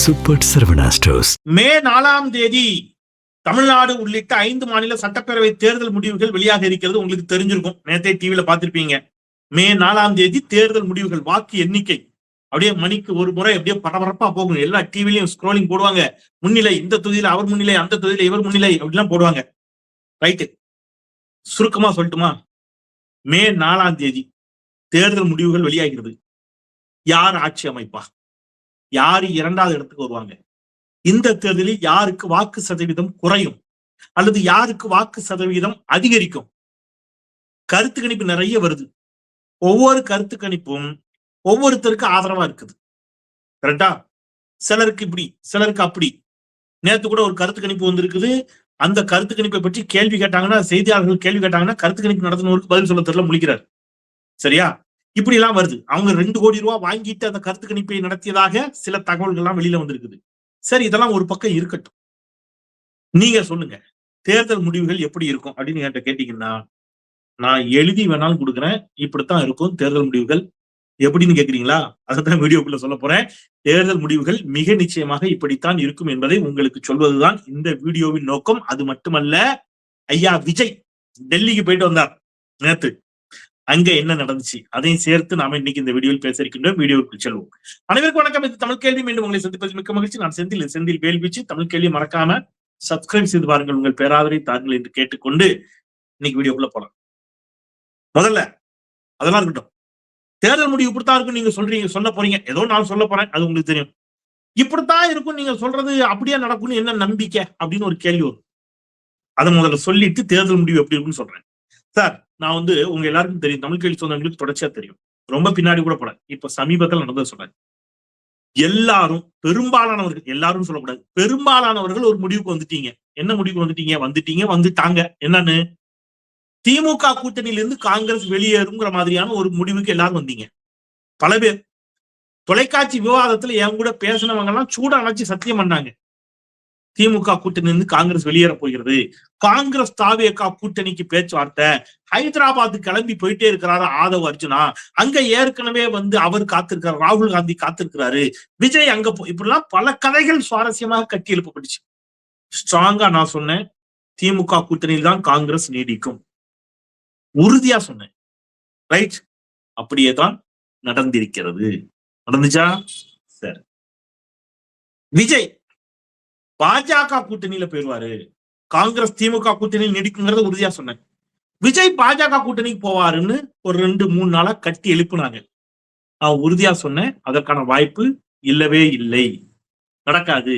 Super Saravana stores. May 4 Tamil Nadu உள்ளிட்ட 5 மாநில சட்டப்பேரவை தேர்தல் முடிவுகள் வெளியாக இருக்கிறது. உங்களுக்கு தெரிஞ்சிருக்கும், நேத்தே டிவில பார்த்திருப்பீங்க. மே 4 தேர்தல் முடிவுகள், வாக்கு எண்ணிக்கை அப்படியே மணிக்கு ஒரு முறை அப்படியே பரபரப்பா போகும். எல்லா டிவிலையும் ஸ்க்ரோலிங் போடுவாங்க. முன்னிலை, இந்த தொகுதியில அவர் முன்னிலை, அந்த தொகுதியில இவர் முன்னிலை அப்படிலாம் போடுவாங்க. ரைட்டு, சுருக்கமா சொல்லட்டுமா? மே 4 தேர்தல் முடிவுகள் வெளியாகிறது. யார் ஆட்சி அமைப்பா, யாரு 2வது இடத்துக்கு வருவாங்க, இந்த தேர்தலில் யாருக்கு வாக்கு சதவீதம் குறையும் அல்லது யாருக்கு வாக்கு சதவீதம் அதிகரிக்கும், கருத்து கணிப்பு நிறைய வருது. ஒவ்வொரு கருத்து கணிப்பும் ஒவ்வொருத்தருக்கு ஆதரவா இருக்குது. கரெக்டா? சிலருக்கு இப்படி, சிலருக்கு அப்படி. நேத்து கூட ஒரு கருத்து கணிப்பு வந்திருக்குது. அந்த கருத்து கணிப்பை பற்றி கேள்வி கேட்டாங்கன்னா, செய்தியாளர்கள் கேள்வி கேட்டாங்கன்னா, கருத்து கணிப்பு நடத்தினவருக்கு பதில் சொல்ல தெரியல, முழிக்கிறார். சரியா? இப்படி எல்லாம் வருது. அவங்க 2 கோடி ரூபாய் வாங்கிட்டு அந்த கருத்து கணிப்பை நடத்தியதாக சில தகவல்கள் எல்லாம் வெளியில வந்திருக்குது. சரி, இதெல்லாம் ஒரு பக்கம் இருக்கட்டும். நீங்க சொல்லுங்க, தேர்தல் முடிவுகள் எப்படி இருக்கும் அப்படின்னு என்கிட்ட கேட்டீங்கன்னா, நான் எழுதி வேணாலும் கொடுக்குறேன். இப்படித்தான் இருக்கும் தேர்தல் முடிவுகள். எப்படின்னு கேக்குறீங்களா? அதைத்தான் வீடியோக்குள்ள சொல்ல போறேன். தேர்தல் முடிவுகள் மிக நிச்சயமாக இப்படித்தான் இருக்கும் என்பதை உங்களுக்கு சொல்வதுதான் இந்த வீடியோவின் நோக்கம். அது மட்டுமல்ல, ஐயா விஜய் டெல்லிக்கு போயிட்டு வந்தார் நேத்து. அங்க என்ன நடந்துச்சு அதையும் சேர்த்து நாம இன்னைக்கு இந்த வீடியோவில் பேச இருக்கின்றோம். வீடியோவுக்கு செல்வோம். அனைவருக்கும் வணக்கம். இது தமிழ் கேள்வி. மீண்டும் உங்களை சந்திப்பது மிக்க மகிழ்ச்சி. நான் செந்தில் வேல்வீச்சு. தமிழ் கேள்வி மறக்காம சப்ஸ்கிரைப் செய்து பாருங்கள். உங்கள் பேராதரை தாருங்கள் என்று கேட்டுக்கொண்டு இன்னைக்கு வீடியோக்குள்ள போலாம். முதல்ல அதெல்லாம் இருக்கட்டும். தேர்தல் முடிவு இப்படித்தான் இருக்கும் நீங்க சொல்றீங்க, சொல்ல போறீங்க. ஏதோ நான் சொல்ல போறேன், அது உங்களுக்கு தெரியும். இப்படித்தான் இருக்கும் நீங்க சொல்றது அப்படியே நடக்கும்னு என்ன நம்பிக்கை அப்படின்னு ஒரு கேள்வி வரும். அதை முதல்ல சொல்லிட்டு தேர்தல் முடிவு எப்படி இருக்குன்னு சொல்றேன். சார், நான் உங்க எல்லாருக்கும் தெரியும், தமிழ் கேள்வி சொந்தங்களுக்கு தொடர்ச்சியா தெரியும். ரொம்ப பின்னாடி கூட போல, இப்ப சமீபத்தில் நடந்தது சொல்றேன். எல்லாரும், பெரும்பாலானவர்கள், எல்லாரும் சொல்லக்கூடாது, பெரும்பாலானவர்கள் ஒரு முடிவுக்கு வந்துட்டீங்க. என்ன முடிவுக்கு வந்துட்டாங்க? என்னன்னு? திமுக கூட்டணியிலிருந்து காங்கிரஸ் வெளியேறுங்கிற மாதிரியான ஒரு முடிவுக்கு எல்லாரும் வந்தீங்க. பல பேர் தொலைக்காட்சி விவாதத்துல என் கூட பேசினவங்க எல்லாம் சூட அணைச்சு சத்தியம் பண்ணாங்க. திமுக கூட்டணியிலிருந்து காங்கிரஸ் வெளியேற போகிறது, காங்கிரஸ் தாவேகா கூட்டணிக்கு பேச்சுவார்த்தை, ஹைதராபாத் கிளம்பி போயிட்டே இருக்கிறாரு ஆதவ் அர்ஜுனா, அங்க ஏற்கனவே அவர் காத்திருக்கிறார், ராகுல் காந்தி காத்திருக்கிறாரு, விஜய் அங்க இப்படிலாம் பல கதைகள் சுவாரஸ்யமாக கட்டி எழுப்பப்பட்டுச்சு. ஸ்ட்ராங்கா நான் சொன்னேன், திமுக கூட்டணியில் தான் காங்கிரஸ் நீடிக்கும். உறுதியா சொன்னேன். ரைட், அப்படியே தான் நடந்திருக்கிறது. நடந்துச்சா? சரி, விஜய் பாஜக கூட்டணியில போயிருவாரு, காங்கிரஸ் திமுக கூட்டணியில் நீடிக்குங்கிறத உறுதியா சொன்னேன். விஜய் பாஜக கூட்டணிக்கு போவாருன்னு ஒரு 2-3 நாளா கட்டி எழுப்புனாங்க. நான் உறுதியா சொன்னேன், அதற்கான வாய்ப்பு இல்லவே இல்லை, நடக்காது.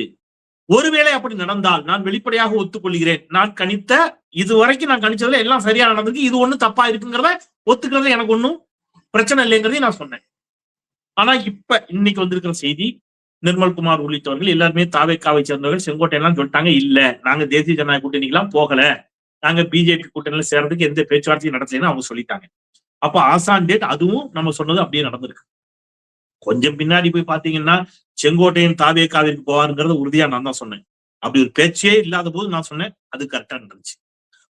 ஒருவேளை அப்படி நடந்தால் நான் வெளிப்படையாக ஒத்துக்கொள்கிறேன். நான் கணித்த, இதுவரைக்கும் நான் கணிச்சதுல எல்லாம் சரியா நடந்திருக்கு, இது ஒண்ணு தப்பா இருக்குங்கிறத ஒத்துக்கிறது எனக்கு ஒன்னும் பிரச்சனை இல்லைங்கிறதையும் நான் சொன்னேன். ஆனா இப்ப இன்னைக்கு வந்திருக்கிற செய்தி, நிர்மல்குமார் உள்ளிட்டவர்கள் எல்லாருமே தாவேக்காவை சேர்ந்தவர்கள் செங்கோட்டையெல்லாம் சொல்லிட்டாங்க, இல்ல நாங்க தேசிய ஜனநாயக கூட்டணிக்கு எல்லாம் போகல, நாங்க பிஜேபி கூட்டணியில சேர்றதுக்கு எந்த பேச்சுவார்த்தையும் நடத்தலைன்னு அவங்க சொல்லிட்டாங்க. அப்ப ஆசான் டேட் அதுவும் நம்ம சொன்னது அப்படியே நடந்திருக்கு. கொஞ்சம் பின்னாடி போய் பாத்தீங்கன்னா செங்கோட்டையன் தாவேக்காவிற்கு போவாருங்கிறத உறுதியா நான் தான் சொன்னேன். அப்படி ஒரு பேச்சே இல்லாத போது நான் சொன்னேன், அது கரெக்டா நடந்துச்சு.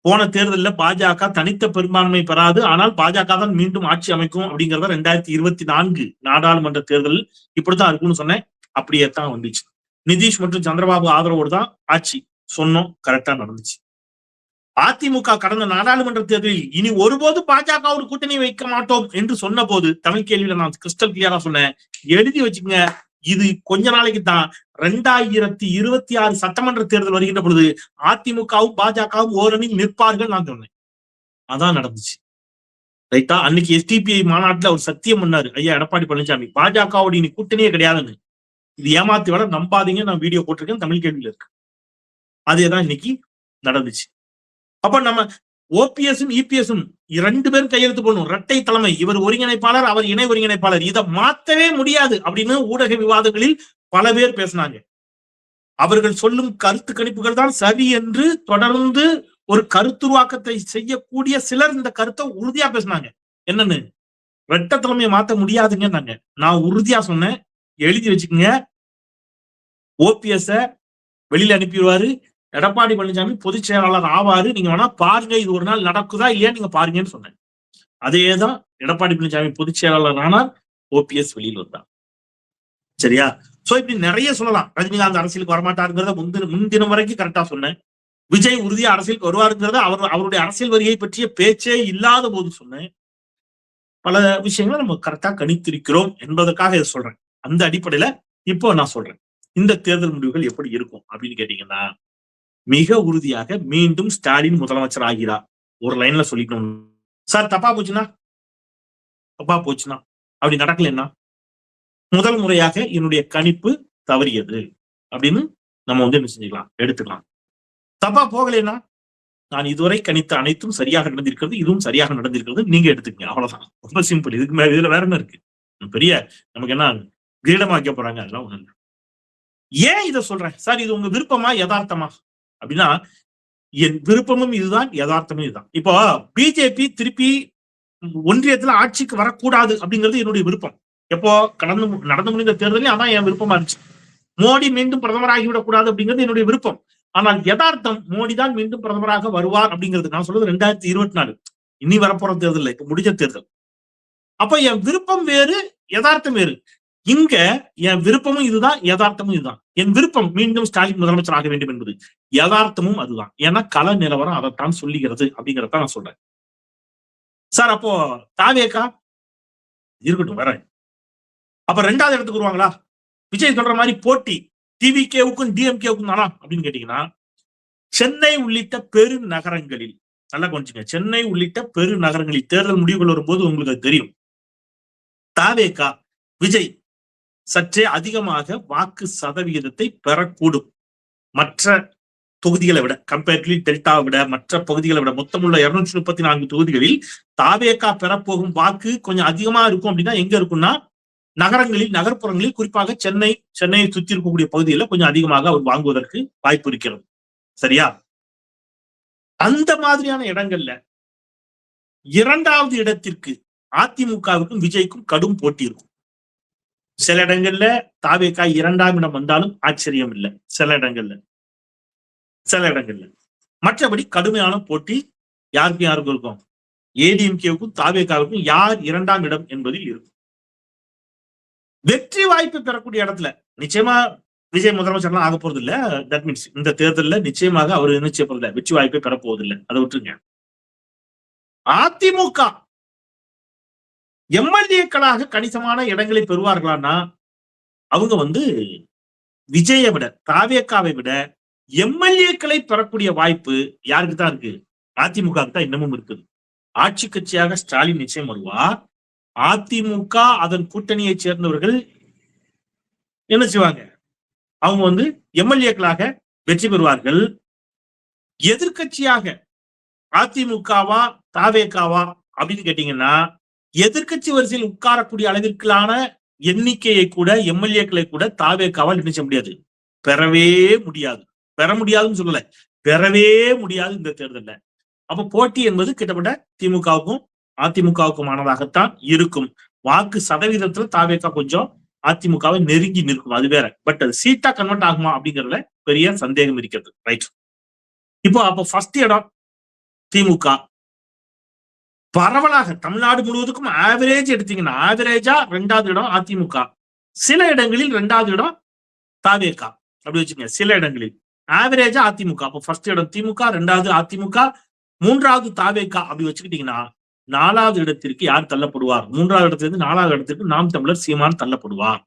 போன தேர்தலில் பாஜக தனித்த பெரும்பான்மை பெறாது, ஆனால் பாஜக தான் மீண்டும் ஆட்சி அமைக்கும் அப்படிங்கிறத 2024 நாடாளுமன்ற தேர்தல் இப்படித்தான் இருக்கும்னு சொன்னேன். அப்படியே தான் வந்துச்சு. நிதிஷ் மற்றும் சந்திரபாபு ஆதரவோடு தான் ஆட்சி சொன்னோம், கரெக்டா நடந்துச்சு. அதிமுக கடந்த நாடாளுமன்ற தேர்தலில் இனி ஒருபோது பாஜக ஒரு கூட்டணி வைக்க மாட்டோம் என்று சொன்ன போது தமிழ் கேள்வியில நான் கிறிஸ்டல் கிளியரா சொன்னேன், எழுதி வச்சுக்கங்க, இது கொஞ்ச நாளைக்கு தான். 2026 சட்டமன்ற தேர்தல் வருகின்ற பொழுது அதிமுகவும் பாஜகவும் ஓரணியில் நிற்பார்கள் நான் சொன்னேன். அதான் நடந்துச்சு. ரைட்டா? அன்னைக்கு எஸ்டிபிஐ மாநாட்டுல அவர் சத்தியம் பண்ணாரு, ஐயா எடப்பாடி பழனிசாமி, பாஜகவோட இனி கூட்டணியே கிடையாதுன்னு. இது ஏமாத்தி வர நம்பாதீங்க, நான் வீடியோ போட்டிருக்கேன், தமிழ் கேள்வியில இருக்கு. அதேதான் இன்னைக்கு நடந்துச்சு. அப்ப நம்ம ஓபிஎஸும் இபிஎஸும் 2 பேரும் கையெழுத்து போடணும். இரட்டை தலைமை, இவர் ஒருங்கிணைப்பாளர், அவர் இணை ஒருங்கிணைப்பாளர், இதை மாத்தவே முடியாது அப்படின்னு ஊடக விவாதங்களில் பல பேர் பேசினாங்க. அவர்கள் சொல்லும் கருத்து கணிப்புகள் தான் சரி என்று தொடர்ந்து ஒரு கருத்துருவாக்கத்தை செய்யக்கூடிய சிலர் இந்த கருத்தை உறுதியா பேசினாங்க. என்னன்னு? இரட்டை தலைமையை மாத்த முடியாதுங்க. நான் உறுதியா சொன்னேன், எழுதி வச்சுக்கோங்க, ஓபிஎஸ் வெளியில அனுப்பிடுவாரு, எடப்பாடி பழனிசாமி பொதுச் செயலாளர் ஆவாரு, நீங்க வேணா பாருங்க, இது ஒரு நாள் நடக்குதா இல்லையா நீங்க பாருங்கன்னு சொன்னேன். அதேதான், எடப்பாடி பழனிசாமி பொதுச் செயலாளர் ஆனார், ஓபிஎஸ் வெளியில் வந்தார். சரியா? சோ இப்படி நிறைய சொல்லலாம். ரஜினிகாந்த் அரசியலுக்கு வரமாட்டாருங்கிறத முன்தினம் வரைக்கும் கரெக்டா சொன்னேன். விஜய் உறுதியா அரசியலுக்கு வருவாருங்கிறத அவருடைய அரசியல் வரியை பற்றிய பேச்சே இல்லாத போது சொன்னேன். பல விஷயங்களை நம்ம கரெக்டா கணித்திருக்கிறோம் என்பதற்காக இதை சொல்றேன். அந்த அடிப்படையில இப்போ நான் சொல்றேன், இந்த தேர்தல் முடிவுகள் எப்படி இருக்கும் அப்படின்னு கேட்டீங்கன்னா, மிக உறுதியாக மீண்டும் ஸ்டாலின் முதலமைச்சர் ஆகிறார். ஒரு லைன்ல சொல்லிக்கணும். சார் தப்பா போச்சுன்னா அப்படி நடக்கலன்னா முதல் முறையாக என்னுடைய கணிப்பு தவறியது அப்படின்னு நம்ம என்ன செஞ்சுக்கலாம், எடுத்துக்கலாம். தப்பா போகலைன்னா நான் இதுவரை கணித்த அனைத்தும் சரியாக நடந்திருக்கிறது, இதுவும் சரியாக நடந்திருக்கிறது, நீங்க எடுத்துக்கங்க. அவ்வளவுதான். ரொம்ப சிம்பிள். இதுக்கு மேல இதுல வேற என்ன இருக்கு? பெரிய நமக்கு என்ன கிரீடமா வைக்க போறாங்க? அதெல்லாம் ஒண்ணு இல்லை. ஏன் இதை சொல்றேன் சார்? இது உங்க விருப்பமா யதார்த்தமா அப்படின்னா, என் விருப்பமும் இதுதான், யதார்த்தமும் இதுதான். இப்போ பிஜேபி திருப்பி ஒன்றியத்துல ஆட்சிக்கு வரக்கூடாது அப்படிங்கிறது என்னுடைய விருப்பம். எப்போ நடந்து முடிந்த தேர்தலையும் அதான் என் விருப்பமா இருந்துச்சு. மோடி மீண்டும் பிரதமர் ஆகிவிடக் கூடாது அப்படிங்கிறது என்னுடைய விருப்பம். ஆனால் யதார்த்தம் மோடி தான் மீண்டும் பிரதமராக வருவார் அப்படிங்கிறது. நான் சொல்றது 2024 இனி வரப்போற தேர்தல், இப்ப முடிஞ்ச தேர்தல். அப்ப என் விருப்பம் வேறு, யதார்த்தம் வேறு. இங்க என் விருப்பமும் இதுதான், யதார்த்தமும் இதுதான். என் விருப்பம் மீண்டும் ஸ்டாலின் முதலமைச்சர் ஆக வேண்டும் என்பது, யதார்த்தமும் அதுதான். ஏன்னா கள நிலவரம் அதைத்தான் சொல்லுகிறது அப்படிங்கிறத நான் சொல்றேன். சார் அப்போ தாவேகா இருக்கட்டும் வரேன். அப்ப 2வது இடத்துக்கு வருவாங்களா? விஜய் சொல்ற மாதிரி போட்டி டிவிகேவுக்கும் டிஎம்கேவுக்கும் தானா அப்படின்னு கேட்டீங்கன்னா, சென்னை உள்ளிட்ட பெருநகரங்களில் நல்லா கொஞ்சிங்க, சென்னை உள்ளிட்ட பெருநகரங்களில் தேர்தல் முடிவுகள் வரும்போது உங்களுக்கு அது தெரியும். தாவேகா விஜய் சற்றே அதிகமாக வாக்கு சதவிகிதத்தை பெறக்கூடும். மற்ற தொகுதிகளை விட, கம்பேரிட்டிவ்லி டெல்டாவை விட, மற்ற பகுதிகளை விட மொத்தமுள்ள 234 தொகுதிகளில் தாவேகா பெறப்போகும் வாக்கு கொஞ்சம் அதிகமா இருக்கும். அப்படின்னா எங்க இருக்கும்னா நகரங்களில், நகர்ப்புறங்களில், குறிப்பாக சென்னையை சுற்றி இருக்கக்கூடிய பகுதிகளில் கொஞ்சம் அதிகமாக அவர் வாங்குவதற்கு வாய்ப்பு இருக்கிறது. சரியா? அந்த மாதிரியான இடங்கள்ல 2வது இடத்திற்கு அதிமுகவுக்கும் விஜய்க்கும் கடும் போட்டி இருக்கும். சில இடங்கள்ல தாவேகா 2ஆம் இடம் வந்தாலும் ஆச்சரியம் இல்லை. சில இடங்கள்ல மற்றபடி கடுமையான போட்டி யாருக்கும் இருக்கும். ஏடிஎம்கேவுக்கும் தாவேகாவுக்கும் யார் 2ஆம் இடம் என்பதில் இருக்கும். வெற்றி வாய்ப்பு பெறக்கூடிய இடத்துல நிச்சயமா விஜய் முதலமைச்சர் ஆக போறது இல்ல. தட் மீன்ஸ் இந்த தேர்தலில் நிச்சயமாக அவர் என்ன செய்ய போறதில்ல, வெற்றி வாய்ப்பை பெற போவதில்லை. அதை விட்டுருங்க. அதிமுக எம்எல்ஏக்களாக கணிசமான இடங்களை பெறுவார்களான்னா அவங்க விஜயை விட, தாவேகாவை விட எம்எல்ஏக்களை பெறக்கூடிய வாய்ப்பு யாருக்கு தான் இருக்கு? அதிமுக தான் இன்னமும் இருக்குது. ஆட்சி கட்சியாக ஸ்டாலின் நிச்சயம் வருவார். அதிமுக அதன் கூட்டணியை சேர்ந்தவர்கள் என்ன செய்வாங்க? அவங்க எம்எல்ஏக்களாக வெற்றி பெறுவார்கள். எதிர்கட்சியாக அதிமுகவா தாவேகாவா அப்படின்னு கேட்டீங்கன்னா, எதிர்கட்சி வரிசையில் உட்காரக்கூடிய அளவிற்கான எண்ணிக்கையை கூட, எம்எல்ஏக்களை கூட தாவேகாவால் என்ன செய்ய முடியாது, பெறவே முடியாது. பெற முடியாதுன்னு சொல்லல, பெறவே முடியாது இந்த தேர்தல்ல. அப்ப போட்டி என்பது கிட்டத்தட்ட திமுகவுக்கும் அதிமுகவுக்குமானதாகத்தான் இருக்கும். வாக்கு சதவீதத்துல தாவேகா கொஞ்சம் அதிமுகவை நெருங்கி நிற்கும், அது வேற. பட் அது சீட்டா கன்வெர்ட் ஆகுமா அப்படிங்கறதுல பெரிய சந்தேகம் இருக்கிறது. ரைட். இப்போ அப்ப ஃபர்ஸ்ட் இடம் திமுக. பரவலாக தமிழ்நாடு முழுவதுக்கும் ஆவரேஜ் எடுத்தீங்கன்னா, ஆவரேஜா 2வது இடம் அதிமுக. சில இடங்களில் 2வது இடம் தாவேகா அப்படி வச்சுக்கோங்க. சில இடங்களில் ஆவரேஜா அதிமுக. அப்போ ஃபர்ஸ்ட் இடம் திமுக, 2வது அதிமுக, 3வது தாவேகா அப்படி வச்சுக்கிட்டீங்கன்னா, 4வது இடத்திற்கு யார் தள்ளப்படுவார்? 3வது இடத்திலிருந்து 4வது இடத்திற்கு நாம் தமிழர் சீமான் தள்ளப்படுவார்.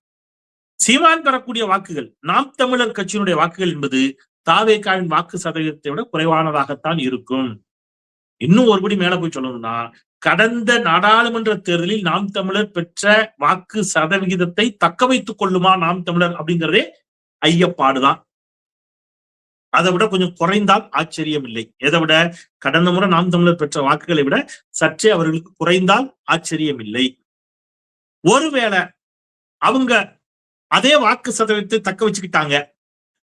சீமான் பெறக்கூடிய வாக்குகள், நாம் தமிழர் கட்சியினுடைய வாக்குகள் என்பது தாவேகாவின் வாக்கு சதவீதத்தை விட குறைவானதாகத்தான் இருக்கும். இன்னும் ஒருபடி மேல போய் சொல்லணும்னா, கடந்த நாடாளுமன்ற தேர்தலில் நாம் தமிழர் பெற்ற வாக்கு சதவிகிதத்தை தக்க வைத்துக் கொள்ளுமா நாம் தமிழர் அப்படிங்கிறதே ஐயப்பாடுதான். அதை விட கொஞ்சம் குறைந்தால் ஆச்சரியம் இல்லை. எதை விட? கடந்த முறை நாம் தமிழர் பெற்ற வாக்குகளை விட சற்றே அவர்களுக்கு குறைந்தால் ஆச்சரியம் இல்லை. ஒருவேளை அவங்க அதே வாக்கு சதவீதத்தை தக்க வச்சுக்கிட்டாங்க,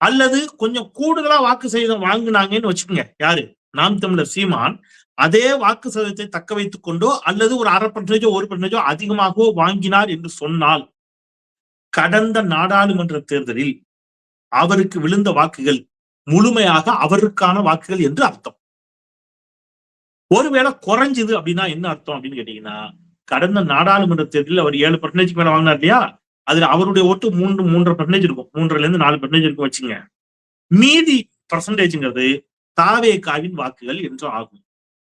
அல்லது கொஞ்சம் கூடுதலா வாக்கு சதவீதம் வாங்கினாங்கன்னு வச்சுக்கோங்க. யாரு? நாம் தமிழர் சீமான் அதே வாக்கு சதவீதத்தை தக்க வைத்துக் கொண்டோ அல்லது ஒரு 1/2% 1% அதிகமாகவோ வாங்கினார் என்று சொன்னால், கடந்த நாடாளுமன்ற தேர்தலில் அவருக்கு விழுந்த வாக்குகள் முழுமையாக அவருக்கான வாக்குகள் என்று அர்த்தம். ஒருவேளை குறைஞ்சது அப்படின்னா என்ன அர்த்தம் அப்படின்னு கேட்டீங்கன்னா, கடந்த நாடாளுமன்ற தேர்தலில் அவர் 7% மேல வாங்கினார் இல்லையா, அதுல அவருடைய ஓட்டு 3.5% இருக்கும், 3.5% இருக்கும் வச்சுங்க. மீதி பர்சன்டேஜ்ங்கிறது தாவேகாவின் வாக்குகள் என்று ஆகும்.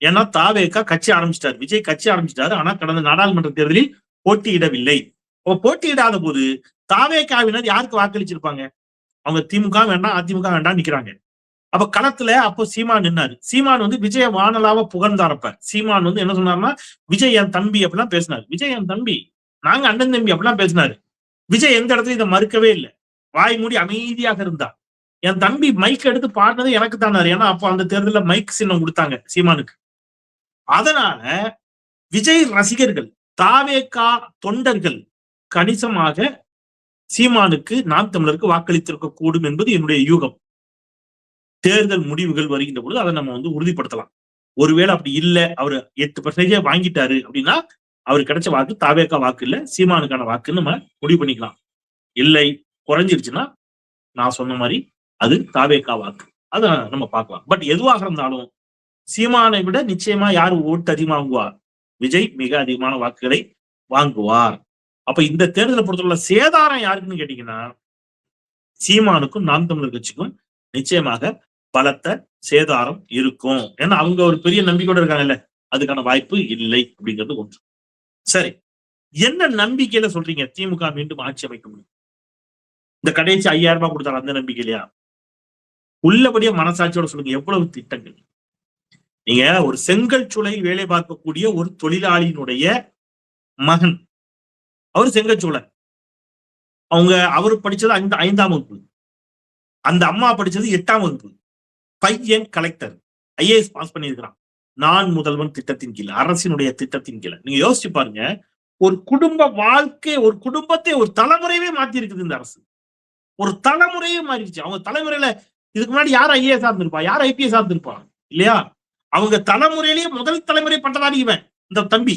ஏன்னா தாவேகா கட்சி ஆரம்பிச்சிட்டாரு, விஜய் கட்சி ஆரம்பிச்சிட்டாரு. ஆனா கடந்த நாடாளுமன்ற தேர்தலில் போட்டியிடவில்லை. போட்டியிடாத போது தாவேகாவினர் யாருக்கு வாக்களிச்சிருப்பாங்க? அவங்க திமுக வேண்டாம், அதிமுக வேண்டாம் நிக்கிறாங்க. அப்ப களத்துல அப்போ சீமான் நின்னாரு. சீமான் வந்து விஜய வானலாவ புகழ்ந்தாரப்ப சீமான் வந்து என்ன சொன்னாருன்னா, விஜய் என் தம்பி அப்படிலாம் பேசினாரு. விஜய் என் தம்பி, நாங்க அண்ணன் தம்பி அப்படிலாம் பேசினாரு. விஜய் எந்த இடத்துல இதை மறுக்கவே இல்லை, வாய் மூடி அமைதியாக இருந்தார். என் தம்பி மைக் எடுத்து பாடினது எனக்கு தானாரு. ஏன்னா அப்போ அந்த தேர்தலில் மைக் சின்னம் கொடுத்தாங்க சீமானுக்கு. அதனால விஜய் ரசிகர்கள், தாவேகா தொண்டர்கள் கணிசமாக சீமானுக்கு, நாம் தமிழருக்கு வாக்களித்திருக்க கூடும் என்பது என்னுடைய யூகம். தேர்தல் முடிவுகள் வருகின்ற பொழுது அதை நம்ம வந்து உறுதிப்படுத்தலாம். ஒருவேளை அப்படி இல்ல, அவரு 8% வாங்கிட்டாரு அப்படின்னா அவருக்கு கிடைச்ச வாக்கு தாவேகா வாக்கு இல்ல, சீமானுக்கான வாக்குன்னு நம்ம முடிவு பண்ணிக்கலாம். இல்லை குறைஞ்சிருச்சுன்னா நான் சொன்ன மாதிரி அது தாவேகா வாக்கு, அதை நம்ம பார்க்கலாம். பட் எதுவாக இருந்தாலும் சீமானை விட நிச்சயமா யார் ஓட்டு அதிகமா வாங்குவார்? விஜய் மிக அதிகமான வாக்குகளை வாங்குவார். அப்ப இந்த தேர்தலை பொறுத்தவரை சேதாரம் யாருக்குன்னு கேட்டீங்கன்னா, சீமானுக்கும் நாம் தமிழர் கட்சிக்கும் நிச்சயமாக பலத்த சேதாரம் இருக்கும். ஏன்னா அவங்க ஒரு பெரிய நம்பிக்கையோட இருக்காங்கல்ல, அதுக்கான வாய்ப்பு இல்லை அப்படிங்கிறது ஒன்று. சரி, என்ன நம்பிக்கையில சொல்றீங்க திமுக மீண்டும் ஆட்சி அமைக்க முடியும்? இந்த கடைசி 5000 ரூபாய் கொடுத்தாரு அந்த நம்பிக்கையிலையா? உள்ளபடியா மனசாட்சியோட சொல்லுங்க, எவ்வளவு திட்டங்கள். நீங்க ஒரு செங்கல் சூளையில் வேலை பார்க்கக்கூடிய ஒரு தொழிலாளியினுடைய மகன், அவர் செங்கச்சூளர், அவர் படிச்சது 5ஆம் வகுப்பு, அந்த அம்மா படிச்சது 8ஆம் வகுப்பு. பையன் கலெக்டர், IAS பாஸ் பண்ணியிருக்கிறான். நான் முதல்வன் திட்டத்தின் கீழ், அரசினுடைய திட்டத்தின் கீழ். நீங்க யோசிச்சு பாருங்க, ஒரு குடும்ப வாழ்க்கை, ஒரு குடும்பத்தை, ஒரு தலைமுறையே மாத்தி இருக்குது இந்த அரசு. ஒரு தலைமுறையே மாறிடுச்சு. அவங்க தலைமுறையில இதுக்கு முன்னாடி யார் IAS இருந்திருப்பா, யார் IPS இருந்திருப்பா இல்லையா? அவங்க தலைமுறையிலேயே முதல் தலைமுறை பட்டதாரி இவன், இந்த தம்பி.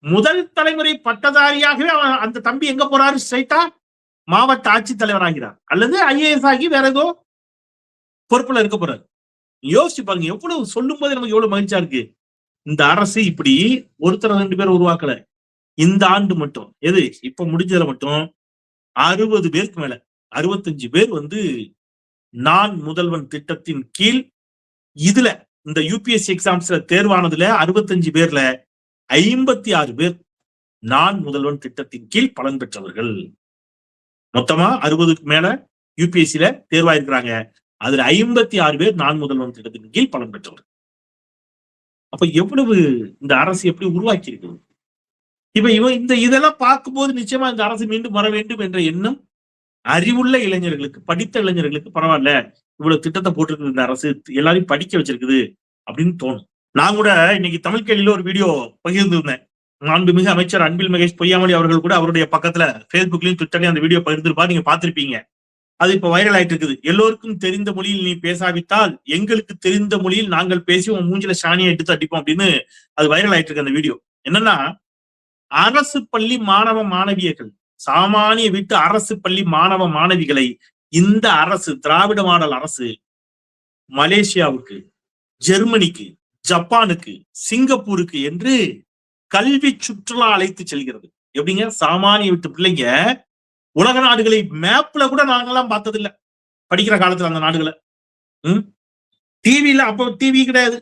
முதல் தலைமுறை பட்டதாரியாகவே அவன், அந்த தம்பி எங்க போறாரு? ஸ்ட்ரைட்டா மாவட்ட ஆட்சித்தலைவர் ஆகிறார், அல்லது IAS ஆகி வேற ஏதோ பொறுப்புல இருக்க போறாரு. யோசிச்சு பாருங்க, எவ்வளவு சொல்லும் போது நமக்கு எவ்வளவு மகிழ்ச்சியா இருக்கு. இந்த அரசு இப்படி ஒருத்தர் 2 பேர் உருவாக்கல. இந்த ஆண்டு மட்டும், எது இப்ப முடிஞ்சதுல மட்டும் 60 பேருக்கு மேல, 65 பேர் வந்து நான் முதல்வன் திட்டத்தின் கீழ், இதுல இந்த UPSC எக்ஸாம்ஸ்ல தேர்வானதுல 65 பேர்ல 56 பேர் நான் முதல்வன் திட்டத்தின் கீழ் பலன் பெற்றவர்கள். மொத்தமா 60க்கு மேல UPSCல தேர்வாயிருக்கிறாங்க. அதுல 56 பேர் நான் முதல்வன் திட்டத்தின் கீழ் பலன் பெற்றவர்கள். அப்ப எவ்வளவு இந்த அரசு எப்படி உருவாக்கி இருக்கு. இப்ப இதெல்லாம் பார்க்கும்போது நிச்சயமா இந்த அரசு மீண்டும் வர வேண்டும் என்ற எண்ணம் அறிவுள்ள இளைஞர்களுக்கு, படித்த இளைஞர்களுக்கு, பரவாயில்ல இவ்வளவு திட்டத்தை போட்டிருக்கு இந்த அரசு, எல்லாரையும் படிக்க வச்சிருக்குது அப்படின்னு தோணும். நான் கூட இன்னைக்கு தமிழ் கேள்வியில ஒரு வீடியோ பகிர்ந்திருந்தேன். மாண்புமிகு அமைச்சர் அன்பில் மகேஷ் பொய்யாமொழி அவர்கள் கூட அவருடைய பக்கத்துல Facebookலயும் ட்விட்டர்லயும் அந்த வீடியோ பகிர்ந்திருப்பாரு, நீங்க பாத்திருப்பீங்க. அது இப்ப வைரல் ஆயிட்டு இருக்குது. எல்லோருக்கும் தெரிந்த மொழியில் நீ பேசாவிட்டால் எங்களுக்கு தெரிந்த மொழியில் நாங்கள் பேசி உன் மூஞ்சில சாணியை எடுத்து அடிப்போம் அப்படின்னு அது வைரல் ஆயிட்டு இருக்கு அந்த வீடியோ. என்னன்னா, அரசு பள்ளி மாணவ மாணவியர்கள், சாமானிய வீட்டு அரசு பள்ளி மாணவ மாணவிகளை இந்த அரசு, திராவிட மாடல் அரசு, மலேசியாவுக்கு, ஜெர்மனிக்கு, ஜப்பானுக்கு, சிங்கப்பூருக்கு என்று கல்வி சுற்றுலா அழைத்து செல்கிறது. எப்படிங்க? சாமானிய வீட்டு பிள்ளைங்க உலக நாடுகளை மேப்ல கூட நாங்கெல்லாம் பார்த்தது இல்ல படிக்கிற காலத்துல. அந்த நாடுகளை டிவில, அப்போ டிவி கிடையாது,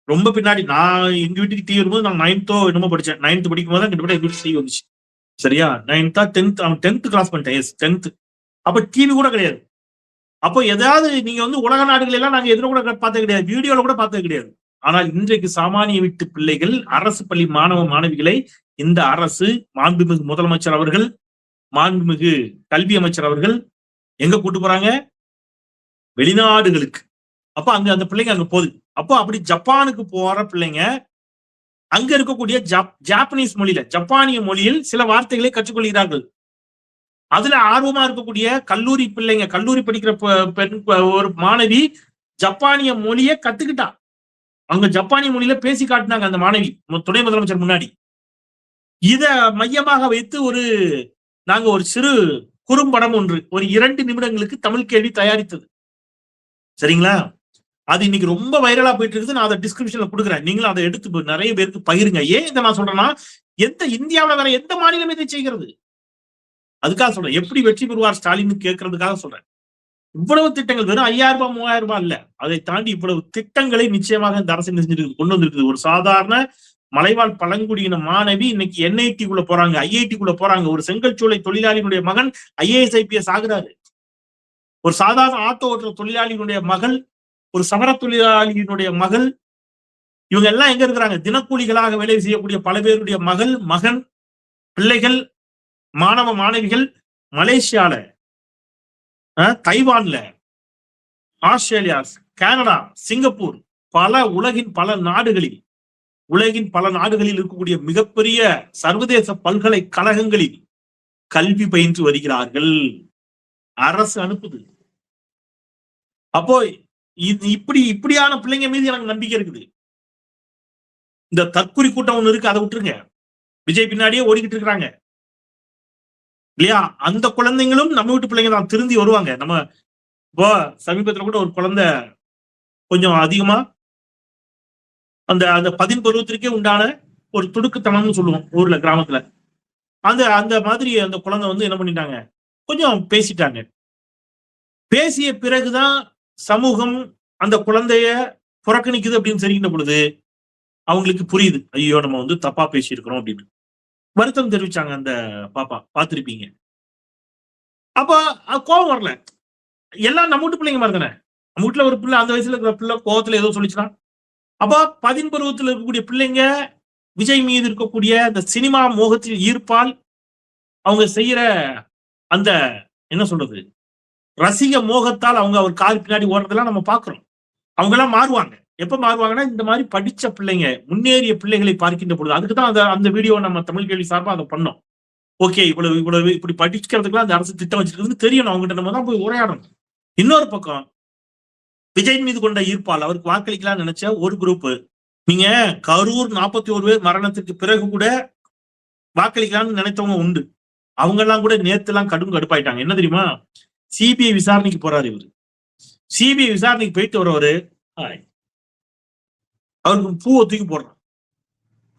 ரொம்ப பின்னாடி. நான் எங்க வீட்டுக்கு டிவி வரும்போது நான் 9th என்னமோ படிச்சேன். 9th படிக்கும் போது கிட்டத்தட்ட எங்க வீட்டு டிவி வந்துச்சு. சரியா? 9th 10th கிளாஸ் பண்ணிட்டேன். S 10th. அப்ப டிவி கூட கிடையாது. அப்போ ஏதாவது நீங்க வந்து உலக நாடுகள் எல்லாம் நாங்க எதிர கூட பார்த்தது கிடையாது, வீடியோல கூட பார்த்தது கிடையாது. ஆனால் இன்றைக்கு சாமானிய வீட்டு பிள்ளைகள், அரசு பள்ளி மாணவ மாணவிகளை இந்த அரசு, மாண்புமிகு முதலமைச்சர் அவர்கள், மாண்புமிகு கல்வி அமைச்சர் அவர்கள் எங்க கூட்டு போறாங்க? வெளிநாடுகளுக்கு. அப்ப அங்க அந்த பிள்ளைங்க அங்க போகுது. அப்போ அப்படி ஜப்பானுக்கு போற பிள்ளைங்க அங்க இருக்கக்கூடிய ஜாப்பனீஸ் மொழியில, ஜப்பானிய மொழியில் சில வார்த்தைகளை கற்றுக்கொள்கிறார்கள். அதுல ஆர்வமா இருக்கக்கூடிய கல்லூரி பிள்ளைங்க, கல்லூரி படிக்கிற பெண் ஒரு மாணவி ஜப்பானிய மொழியை கத்துக்கிட்டா. அவங்க ஜப்பானிய மொழியில பேசி காட்டினாங்க அந்த மாணவி துணை முதலமைச்சர் முன்னாடி. இத மையமாக வைத்து நாங்க ஒரு சிறு குறும்படம் ஒன்று, ஒரு 2 நிமிடங்களுக்கு தமிழ் கேள்வி தயாரித்தது. சரிங்களா? அது இன்னைக்கு ரொம்ப வைரலா போயிட்டு இருக்குது. நான் அதை டிஸ்கிரிப்ஷன்ல கொடுக்குறேன், நீங்களும் அதை எடுத்து நிறைய பேருக்கு பகிருங்க. ஏன் இதை நான் சொல்றேன்னா, இந்தியாவில வேற எந்த மாநிலம் இதை செய்கிறது? அதுக்காக சொல்றேன். எப்படி வெற்றி பெறுவார் ஸ்டாலின் கேட்கறதுக்காக சொல்றேன். இவ்வளவு திட்டங்கள் வெறும் 5000 ரூபாய் 3000 ரூபாய் இல்ல. அதை தாண்டி இவ்வளவு திட்டங்களை நிச்சயமாக இந்த அரசு செஞ்சிருக்கு, கொண்டு வந்திருக்குது. ஒரு சாதாரண மலைவாழ் பழங்குடியின மாணவி இன்னைக்கு NIT குள்ள போறாங்க, IIT குள்ள போறாங்க. ஒரு செங்கல்சூளை தொழிலாளியினுடைய மகன் IAS IPS ஆகுறாரு. ஒரு சாதாரண ஆட்டோ ஓட்டுற தொழிலாளியினுடைய மகள், ஒரு சமர தொழிலாளியினுடைய மகள், இவங்க எல்லாம் எங்க இருக்கிறாங்க? தினக்கூலிகளாக வேலை செய்யக்கூடிய பல பேருடைய மகன், பிள்ளைகள், மாணவ மாணவிகள் மலேசியால, தைவான்ல, ஆஸ்திரேலியா, கனடா, சிங்கப்பூர், உலகின் பல நாடுகளில் இருக்கக்கூடிய மிகப்பெரிய சர்வதேச பல்கலைக்கழகங்களில் கல்வி பயின்று வருகிறார்கள். அரசு அனுப்புது. அப்போ இப்படியான பிள்ளைங்க மீது எனக்கு நம்பிக்கை இருக்குது. இந்த தற்குறி கூட்டம் ஒண்ணு இருக்கு, அதை விட்டுருங்க. விஜய் பின்னாடியே ஓடிக்கிட்டு இருக்கிறாங்க இல்லையா? அந்த குழந்தைங்களும் நம்ம வீட்டு பிள்ளைங்க தான், திருந்தி வருவாங்க. நம்ம இப்போ சமீபத்துல கூட ஒரு குழந்தை கொஞ்சம் அதிகமா அந்த 10 பருவத்திற்கே உண்டான ஒரு துடுக்குத்தனம்னு சொல்லுவோம் ஊர்ல, கிராமத்துல. அந்த மாதிரி அந்த குழந்தை வந்து என்ன பண்ணிட்டாங்க, கொஞ்சம் பேசிட்டாங்க. பேசிய பிறகுதான் சமூகம் அந்த குழந்தைய புறக்கணிக்குது அப்படின்னு தெரிகின்ற பொழுது அவங்களுக்கு புரியுது, ஐயோ நம்ம வந்து தப்பா பேசியிருக்கிறோம் அப்படின்னு. வருத்தம் தெரிவிச்சாங்க அந்த பாப்பா, பார்த்திருப்பீங்க. அப்ப கோபம் வரல. எல்லாம் நம்ம வீட்டு பிள்ளைங்க மாதிரி தானே. நம்ம வீட்டுல ஒரு பிள்ளை, அந்த வயசுல இருக்கிற பிள்ளை கோபத்துல ஏதோ சொல்லிச்சுன்னா, அப்ப 10 பருவத்தில் இருக்கக்கூடிய பிள்ளைங்க விஜய் மீது இருக்கக்கூடிய அந்த சினிமா மோகத்தில் ஈர்ப்பால் அவங்க செய்யற அந்த என்ன சொல்றது, ரசிக மோகத்தால் அவங்க அவர் கால் பின்னாடி ஓடுறதெல்லாம் நம்ம பாக்குறோம். அவங்க எல்லாம் மாறுவாங்க. எப்ப மாறுவாங்கன்னா, இந்த மாதிரி படிச்ச பிள்ளைங்க, முன்னேறிய பிள்ளைகளை பார்க்கின்ற பொழுது. அதுக்குதான் அந்த வீடியோ நம்ம தமிழ் கேள்வி சார்பா அதை பண்ணோம். ஓகே, இவ்வளவு இப்படி படிக்கிறதுக்குலாம் அந்த அரசு திட்டம் வச்சிருக்குன்னு தெரியணும். அவங்ககிட்ட நம்ம தான் போய் உரையாடணும். இன்னொரு பக்கம் விஜய் மீது கொண்ட ஈர்ப்பால் அவருக்கு வாக்களிக்கலாம்னு நினைச்ச ஒரு குரூப், நீங்க கரூர் 41 பேர் மரணத்துக்கு பிறகு கூட வாக்களிக்கலாம்னு நினைத்தவங்க உண்டு. அவங்க எல்லாம் கூட நேத்து எல்லாம் கடுப்பாயிட்டாங்க. என்ன தெரியுமா? CBI விசாரணைக்கு போறாரு இவரு. CBI விசாரணைக்கு போயிட்டு வரவரு அவருக்கு பூவை தூக்கி போடுறான்.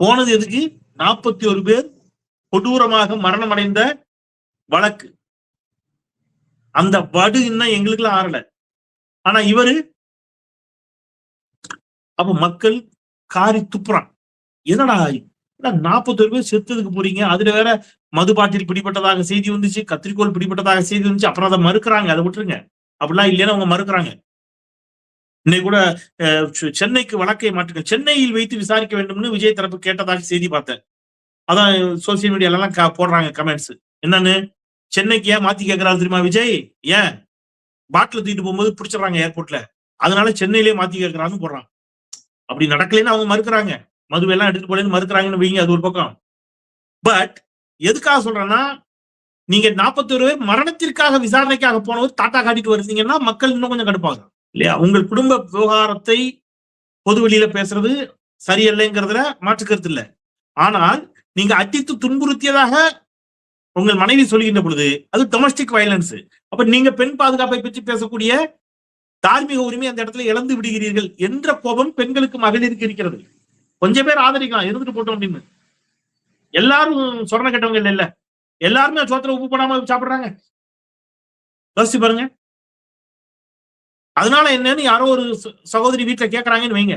போனது எதுக்கு? 41 பேர் கொடூரமாக மரணம் அடைந்த வழக்கு. அந்த வடு இன்னும் எங்களுக்கு எல்லாம் ஆறல. ஆனா இவரு அப்ப மக்கள் காரி துப்புறான். என்னடா 41 பேர் செத்ததுக்கு போறீங்க, அதுல வேற மது பாட்டில் பிடிபட்டதாக செய்தி வந்துச்சு, கத்திரிக்கோள் பிடிபட்டதாக செய்தி வந்துச்சு. அப்புறம் அதை மறுக்கிறாங்க. அதை விட்டுருங்க, அப்படிலாம் இல்லைன்னு அவங்க மறுக்கிறாங்க. இன்னைக்கு கூட சென்னைக்கு வழக்கை மாற்றுங்க, சென்னையில் வைத்து விசாரிக்க வேண்டும்னு விஜய் தரப்பு கேட்டதாக செய்தி பார்த்தேன். அதான் சோசியல் மீடியால எல்லாம் போடுறாங்க கமெண்ட்ஸ். என்னன்னு, சென்னைக்கு ஏன் மாத்தி கேட்கிறாரு தெரியுமா விஜய்? ஏன் பாட்டில் தூக்கிட்டு போகும்போது பிடிச்சிடறாங்க ஏர்போர்ட்ல, அதனால சென்னையிலேயே மாத்தி கேட்கறான்னு போடுறான். அப்படி நடக்கலன்னு அவங்க மறுக்கிறாங்க. மதுவெல்லாம் எடுத்துட்டு போலேன்னு மறுக்கிறாங்கன்னு வைங்க, அது ஒரு பக்கம். பட் எதுக்காக சொல்றேன்னா, நீங்க 41 பேர் மரணத்திற்காக விசாரணைக்காக போனவர் டாட்டா காட்டிட்டு வருவீங்கன்னா மக்கள் இன்னும் கொஞ்சம் கடுப்பாங்க இல்லையா? உங்கள் குடும்ப விவகாரத்தை பொது வெளியில பேசுறது சரியல்லைங்கிறதுல மாற்று கருத்து இல்லை. ஆனால் நீங்க அடித்து துன்புறுத்தியதாக உங்கள் மனைவி சொல்கின்ற பொழுது அது டொமஸ்டிக் வயலன்ஸ். அப்ப நீங்க பெண் பாதுகாப்பை பற்றி பேசக்கூடிய தார்மீக உரிமை அந்த இடத்துல இழந்து விடுகிறீர்கள் என்ற கோபம் பெண்களுக்கு மகளிருக்கு இருக்கிறது. கொஞ்சம் பேர் ஆதரிக்கலாம், இருந்துட்டு போட்டோம் அப்படின்னு. எல்லாரும் சொரண கட்டவங்க இல்ல, எல்லாருமே சோத்துல உப்பு போடாம சாப்பிடுறாங்க. யோசிச்சு பாருங்க. அதனால என்னன்னு யாரோ ஒரு சகோதரி வீட்டுல கேட்கறாங்கன்னு வைங்க,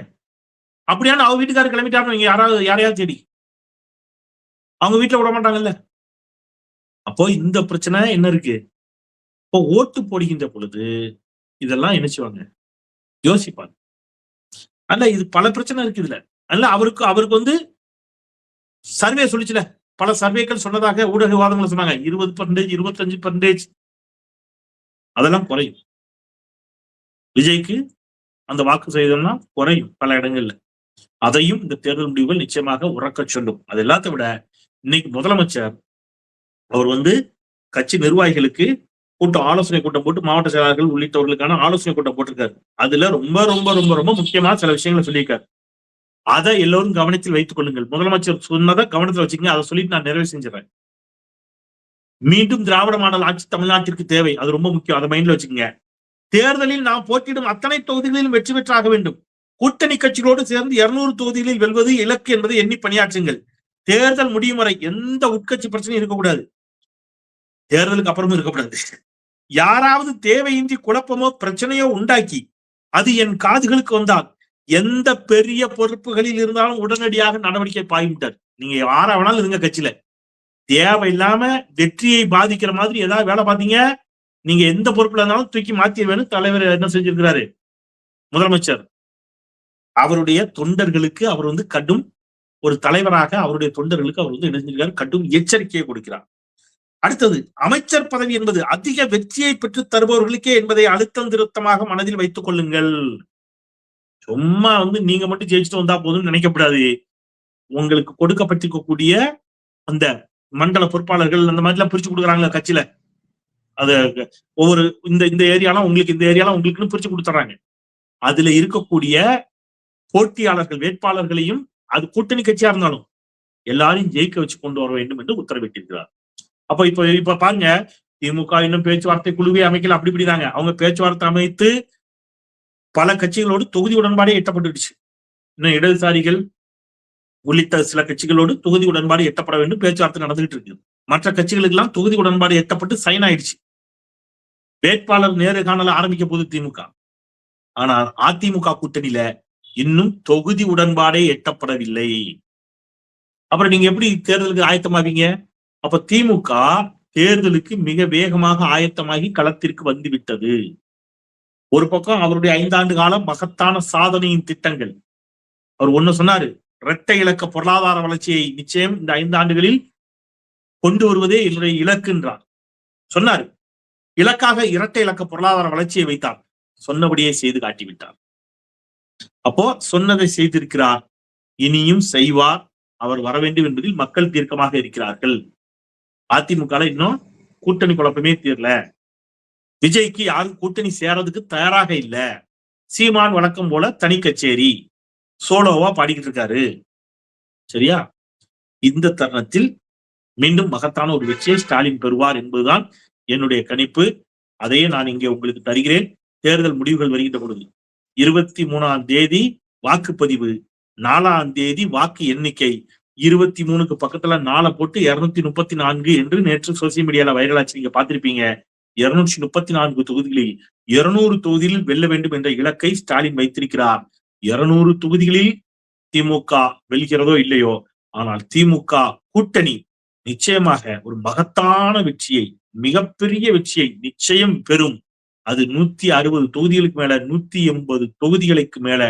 அப்படியான அவங்க வீட்டுக்காரர் கிளம்பிட்டாருன்னு வைங்க, யாரையாவது தேடி அவங்க வீட்டுல விட மாட்டாங்கல்ல. அப்போ இந்த பிரச்சனை என்ன இருக்கு? இப்போ ஓட்டு போடுகின்ற பொழுது இதெல்லாம் நினைச்சுவாங்க, யோசிப்பாங்க. அல்ல, இது பல பிரச்சனை இருக்கு இதுல. அல்ல, அவருக்கு வந்து சர்வே சொல்லிச்சுல, பல சர்வேக்கள் சொன்னதாக ஊடக விவாதங்கள் சொன்னாங்க, 20%, 25% அதெல்லாம் குறையும். விஜய்க்கு அந்த வாக்கு சதவீதம்னா குறையும் பல இடங்கள்ல. அதையும் இந்த தேர்தல் முடிவுகள் நிச்சயமாக உறக்க சொல்லும். அது எல்லாத்த விட இன்னைக்கு முதலமைச்சர் அவர் வந்து கட்சி நிர்வாகிகளுக்கு ஆலோசனை கூட்டம் போட்டு மாவட்ட செயலாளர்கள் உள்ளிட்டவர்களுக்கான ஆலோசனை கூட்டம் போட்டிருக்காரு. அதுல ரொம்ப ரொம்ப ரொம்ப ரொம்ப முக்கியமா சில விஷயங்களை சொல்லியிருக்காரு. அதை எல்லோரும் கவனத்தில் வைத்துக் கொள்ளுங்கள். முதலமைச்சர் சொன்னதை கவனத்தில் வச்சுக்கங்க. அதை சொல்லிட்டு நான் நிறைவு செஞ்சிடறேன். மீண்டும் திராவிட மாடல் ஆட்சி தமிழ்நாட்டிற்கு தேவை, அது ரொம்ப முக்கியம். அதை மைண்ட்ல வச்சுக்கோங்க. தேர்தலில் நாம் போட்டியிடும் அத்தனை தொகுதிகளிலும் வெற்றி பெற்றாக வேண்டும். கூட்டணி கட்சிகளோடு சேர்ந்து 200 தொகுதிகளில் வெல்வது இலக்கு என்பதை எண்ணி பணியாற்றுங்கள். தேர்தல் முடியும் வரை எந்த உட்கட்சி பிரச்சனையும் இருக்கக்கூடாது. தேர்தலுக்கு அப்புறமும் இருக்கக்கூடாது. யாராவது தேவையின்றி குழப்பமோ பிரச்சனையோ உண்டாக்கி அது என் காதுகளுக்கு வந்தால் எந்த பெரிய பொறுப்புகளில் இருந்தாலும் உடனடியாக நடவடிக்கை பாய்விட்டார். நீங்க யாரா வேணாலும் இருங்க கட்சியில, தேவையில்லாம வெற்றியை பாதிக்கிற மாதிரி ஏதாவது வேலை பார்த்தீங்க, நீங்க எந்த பொறுப்புல இருந்தாலும் தூக்கி மாத்திடுவேன்னு தலைவர் என்ன செஞ்சிருக்கிறாரு முதலமைச்சர். அவருடைய தொண்டர்களுக்கு அவர் கடும் ஒரு தலைவராக அவருடைய தொண்டர்களுக்கு அவர் என்ன செஞ்சிருக்காரு, கடும் எச்சரிக்கையை கொடுக்கிறார். அடுத்தது, அமைச்சர் பதவி என்பது அதிக வெற்றியை பெற்று தருபவர்களுக்கே என்பதை அழுத்தம் திருத்தமாக மனதில் வைத்துக் கொள்ளுங்கள். சும்மா நீங்க மட்டும் ஜெயிச்சுட்டு வந்தா போதும்னு நினைக்கப்படாது. உங்களுக்கு கொடுக்கப்பட்டிருக்கக்கூடிய அந்த மண்டல பொறுப்பாளர்கள் அந்த மாதிரி எல்லாம் பிரிச்சு கொடுக்குறாங்க கட்சியில. அது ஒவ்வொரு இந்த ஏரியாலாம் உங்களுக்கு, இந்த ஏரியாலாம் உங்களுக்குன்னு பிரிச்சு கொடுத்துறாங்க. அதுல இருக்கக்கூடிய போட்டியாளர்கள் வேட்பாளர்களையும், அது கூட்டணி கட்சியா இருந்தாலும் எல்லாரையும் ஜெயிக்க வச்சு கொண்டு வர வேண்டும் என்று உத்தரவிட்டிருக்கிறார். அப்ப இப்ப பாருங்க, திமுக இன்னும் பேச்சுவார்த்தை குழுவை அமைக்கல, அப்படி இப்படிதாங்க. அவங்க பேச்சுவார்த்தை அமைத்து பல கட்சிகளோடு தொகுதி உடன்பாடே எட்டப்பட்டுடுச்சு. இன்னும் இடதுசாரிகள் உள்ளிட்ட சில கட்சிகளோடு தொகுதி உடன்பாடு எட்டப்பட வேண்டும் பேச்சுவார்த்தை நடந்துகிட்டு இருக்கு. மற்ற கட்சிகளுக்கு எல்லாம் தொகுதி உடன்பாடு எட்டப்பட்டு சைன் ஆயிடுச்சு. வேட்பாளர் நேர்காணல ஆரம்பிக்க போது திமுக. ஆனால் அதிமுக கூட்டணியில இன்னும் தொகுதி உடன்பாடே எட்டப்படவில்லை. அப்புறம் நீங்க எப்படி தேர்தலுக்கு ஆயத்தமாவீங்க? அப்ப திமுக தேர்தலுக்கு மிக வேகமாக ஆயத்தமாகி களத்திற்கு வந்துவிட்டது. ஒரு பக்கம் அவருடைய 5 ஆண்டு காலம் மகத்தான சாதனையின் திட்டங்கள். அவர் ஒண்ணு சொன்னாரு, இரட்டை இலக்க பொருளாதார வளர்ச்சியை நிச்சயம் இந்த 5 ஆண்டுகளில் கொண்டு வருவதே என்னுடைய இலக்கு என்றார். சொன்னார், இலக்காக இரட்டை இலக்க பொருளாதார வளர்ச்சியை வைத்தார். சொன்னபடியே செய்து காட்டிவிட்டார். அப்போ சொன்னதை செய்திருக்கிறார், இனியும் செய்வார். அவர் வர வேண்டும் என்பதில் மக்கள் தீர்க்கமாக இருக்கிறார்கள். அதிமுக இன்னும் கூட்டணி குழப்பமே தீரல. விஜய்க்கு யாரும் கூட்டணி சேரதுக்கு தயாராக இல்ல. சீமான் வழக்கம் போல தனி கச்சேரி சோலோவா பாடிக்கிட்டு இருக்காரு. சரியா? இந்த தருணத்தில் மீண்டும் மகத்தான ஒரு வெற்றியை ஸ்டாலின் பெறுவார் என்பதுதான் என்னுடைய கணிப்பு. அதையே நான் இங்கே உங்களுக்கு தருகிறேன். தேர்தல் முடிவுகள் வருகின்ற பொழுது 23ஆம் தேதி வாக்குப்பதிவு, 4ஆம் தேதி வாக்கு எண்ணிக்கை, 23க்கு பக்கத்துல 4 போட்டு 234 என்று நேற்று சோசியல் மீடியால வைரலாச்சு. நீங்க பார்த்திருப்பீங்க. 234 தொகுதிகளில் 200 தொகுதியில் வெல்ல வேண்டும் என்ற இலக்கை ஸ்டாலின் வைத்திருக்கிறார். 200 தொகுதிகளில் திமுக வெல்கிறதோ இல்லையோ, ஆனால் திமுக கூட்டணி நிச்சயமாக ஒரு மகத்தான வெற்றியை, மிகப்பெரிய வெற்றியை நிச்சயம் பெறும். அது 160 தொகுதிகளுக்கு மேல, 180 தொகுதிகளுக்கு மேல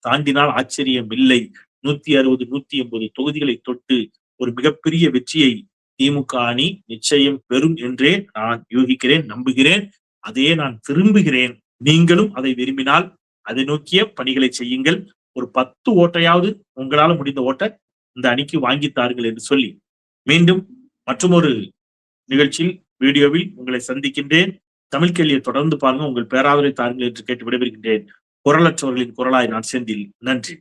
தாண்டினால் ஆச்சரியம் இல்லை. 160, 180 தொகுதிகளை தொட்டு ஒரு மிகப்பெரிய வெற்றியை திமுக அணி நிச்சயம் பெறும் என்றே நான் யூகிக்கிறேன், நம்புகிறேன். அதையே நான் விரும்புகிறேன். நீங்களும் அதை விரும்பினால் அதை நோக்கிய பணிகளை செய்யுங்கள். ஒரு 10 ஓட்டையாவது உங்களால முடிந்த ஓட்டை இந்த அணிக்கு வாங்கித்தாருங்கள் என்று சொல்லி மீண்டும் மற்றொரு நிகழ்ச்சியில் வீடியோவில் உங்களை சந்திக்கின்றேன். தமிழ் கேள்வியை தொடர்ந்து பாருங்க. உங்கள் பேராதரவை தாருங்கள் என்று கேட்டு விடைபெறுகின்றேன். குரலற்றவர்களின் குரலாய் நான் செந்தில். நன்றி.